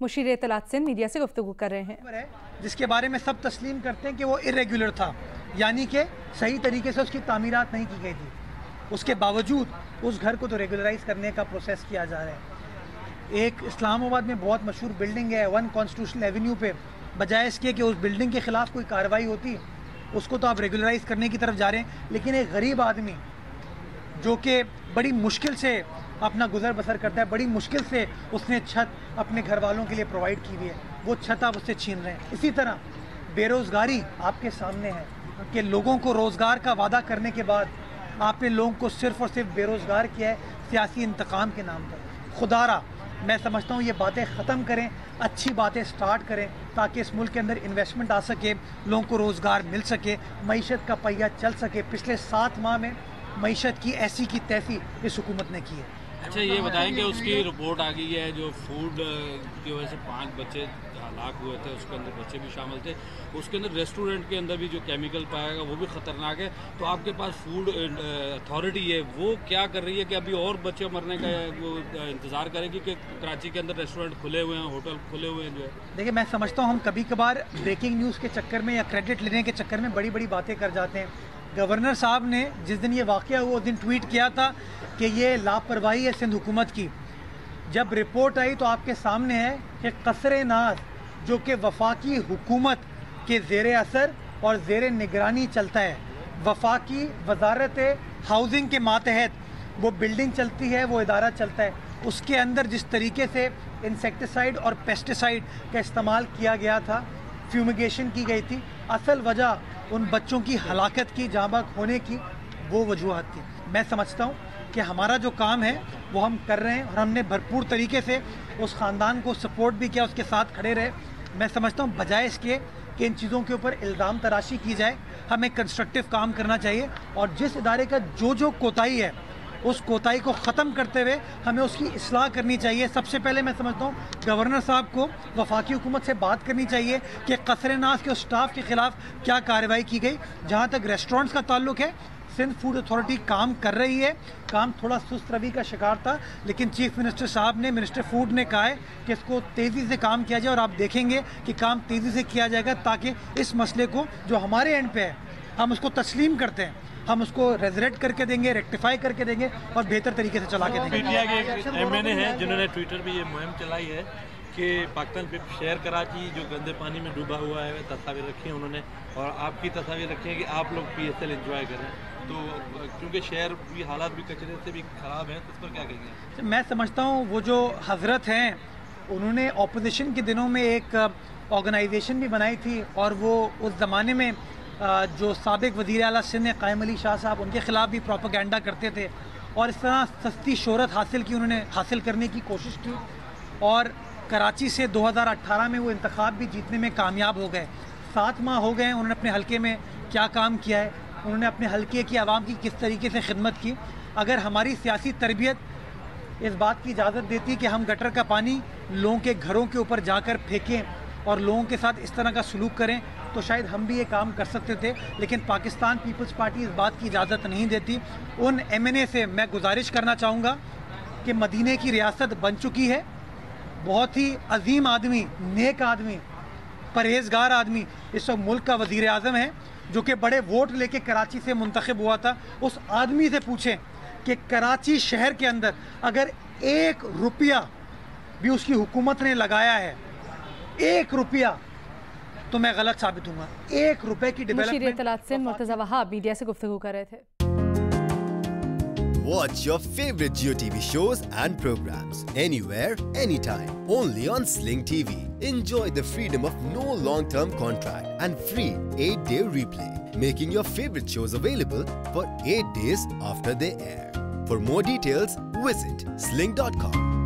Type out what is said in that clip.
Musheer इत्तलात Sindh media से गुफ्तगू कर रहे हैं, जिसके बारे में सब तस्लीम करते हैं कि वो इरेगुलर था, यानी कि सही तरीके से उसकी तामीरात नहीं की गई थी। उसके बावजूद उस घर को तो रेगुलराइज करने का प्रोसेस किया जा रहा है। एक इस्लामाबाद में बहुत मशहूर बिल्डिंग है 1 कॉन्स्टिट्यूशनल एवेन्यू पे, बजाय इसके कि उस बिल्डिंग के ख़िलाफ़ कोई कार्रवाई होती, उसको तो आप रेगुलराइज करने की तरफ जा रहे हैं। लेकिन एक गरीब आदमी जो कि बड़ी मुश्किल से अपना गुजर बसर करता है, बड़ी मुश्किल से उसने छत अपने घर वालों के लिए प्रोवाइड की हुई है, वो छत आप उससे छीन रहे हैं। इसी तरह बेरोज़गारी आपके सामने है कि लोगों को रोज़गार का वादा करने के बाद आपने लोगों को सिर्फ़ और सिर्फ बेरोज़गार किया है सियासी इंतकाम के नाम पर। खुदारा मैं समझता हूँ ये बातें ख़त्म करें, अच्छी बातें स्टार्ट करें ताकि इस मुल्क के अंदर इन्वेस्टमेंट आ सके, लोगों को रोज़गार मिल सके, मईशत का पहिया चल सके। पिछले 7 माह में मईशत की ऐसी की तैसी इस हुकूमत ने की है। अच्छा, ये बताएं कि उसकी रिपोर्ट आ गई है जो फूड की वजह से 5 बच्चे हलाक हुए थे, उसके अंदर बच्चे भी शामिल थे, उसके अंदर रेस्टोरेंट के अंदर भी जो केमिकल पाया गया वो भी ख़तरनाक है। तो आपके पास फूड अथॉरिटी है, वो क्या कर रही है कि अभी और बच्चे मरने का वो इंतज़ार करेगी कि कराची के अंदर रेस्टोरेंट खुले हुए हैं, होटल खुले हुए हैं जो है? देखिए, मैं समझता हूँ हम कभी कभार ब्रेकिंग न्यूज़ के चक्कर में या क्रेडिट लेने के चक्कर में बड़ी बड़ी बातें कर जाते हैं। गवर्नर साहब ने जिस दिन ये वाक़या हुआ उस दिन ट्वीट किया था कि ये लापरवाही है सिंध हुकूमत की। जब रिपोर्ट आई तो आपके सामने है कि कसरे नाज जो कि वफाकी हुकूमत के ज़ेर असर और ज़ेर निगरानी चलता है, वफाकी वजारत हाउसिंग के मातहत वो बिल्डिंग चलती है, वो इदारा चलता है, उसके अंदर जिस तरीके से इंसेक्टिसाइड और पेस्टिसाइड का इस्तेमाल किया गया था, फ्यूमिगेशन की गई थी, असल वजह उन बच्चों की हलाकत की, जाँ बाग होने की वो वजूहत थी। मैं समझता हूँ कि हमारा जो काम है वो हम कर रहे हैं और हमने भरपूर तरीके से उस ख़ानदान को सपोर्ट भी किया, उसके साथ खड़े रहे। मैं समझता हूँ बजाय इसके कि इन चीज़ों के ऊपर इल्ज़ाम तराशी की जाए, हमें कंस्ट्रक्टिव काम करना चाहिए और जिस इदारे का जो कोताही है उस कोताही को ख़त्म करते हुए हमें उसकी इस्लाह करनी चाहिए। सबसे पहले मैं समझता हूँ गवर्नर साहब को वफाकी हुकूमत से बात करनी चाहिए कि कसरे नाज के उस स्टाफ के ख़िलाफ़ क्या कार्रवाई की गई। जहाँ तक रेस्टोरेंट्स का ताल्लुक है, सिंध फूड अथॉरिटी काम कर रही है, काम थोड़ा सुस्त रवि का शिकार था, लेकिन चीफ मिनिस्टर साहब ने, मिनिस्टर फूड ने कहा है कि इसको तेज़ी से काम किया जाए और आप देखेंगे कि काम तेज़ी से किया जाएगा ताकि इस मसले को जो हमारे एंड पे है हम उसको तस्लीम करते हैं, हम उसको रेजरेट करके देंगे, रेक्टिफाई करके देंगे और बेहतर तरीके से चला के देंगे। पीटीआई के एमएनए हैं जिन्होंने ट्विटर पे ये मुहिम चलाई है कि पाकिस्तान पे शहर कराची जो गंदे पानी में डूबा हुआ है, तस्वीर रखी है उन्होंने और आपकी तस्वीर रखी है कि आप लोग PSL एंजॉय करें। तो क्योंकि शहर भी हालात भी कचरे से भी ख़राब है, तो उस पर क्या कहेंगे? मैं समझता हूँ वो जो हज़रत हैं उन्होंने अपोजिशन के दिनों में एक ऑर्गेनाइजेशन भी बनाई थी और वो उस ज़माने में जो साबिक वज़ीर आला सिंध ने कायम अली शाह साहब, उनके ख़िलाफ़ भी प्रोपेगेंडा करते थे और इस तरह सस्ती शोहरत उन्होंने हासिल करने की कोशिश की और कराची से 2018 में वो इंतखाब भी जीतने में कामयाब हो गए। 7 माह हो गए उन्होंने अपने हलके में क्या काम किया है, उन्होंने अपने हलके की आवाम की किस तरीके से खिदमत की। अगर हमारी सियासी तरबियत इस बात की इजाज़त देती कि हम गटर का पानी लोगों के घरों के ऊपर जाकर फेंकें और लोगों के साथ इस तरह का सलूक करें तो शायद हम भी ये काम कर सकते थे, लेकिन पाकिस्तान पीपल्स पार्टी इस बात की इजाज़त नहीं देती। उन MNA से मैं गुजारिश करना चाहूँगा कि मदीने की रियासत बन चुकी है, बहुत ही अजीम आदमी, नेक आदमी, परहेजगार आदमी इस वक्त मुल्क का वज़ीर आज़म है जो कि बड़े वोट लेके कराची से मुंतखब हुआ था। उस आदमी से पूछें कि कराची शहर के अंदर अगर 1 रुपया भी उसकी हुकूमत ने लगाया है, 1 रुपया, तो मैं गलत साबित हूँगा। 1 रुपए की डेवलपमेंट। मुशीर इत्तलात सिंध मुर्तज़ा वहाब मीडिया से गुफ्तगू कर रहे थे। Watch your favorite JioTV shows and programs anywhere, anytime. Only on Sling TV. Enjoy the freedom of no long-term contract and free 8-day replay, making your favorite shows available for 8 days after they air. For more details, visit sling.com.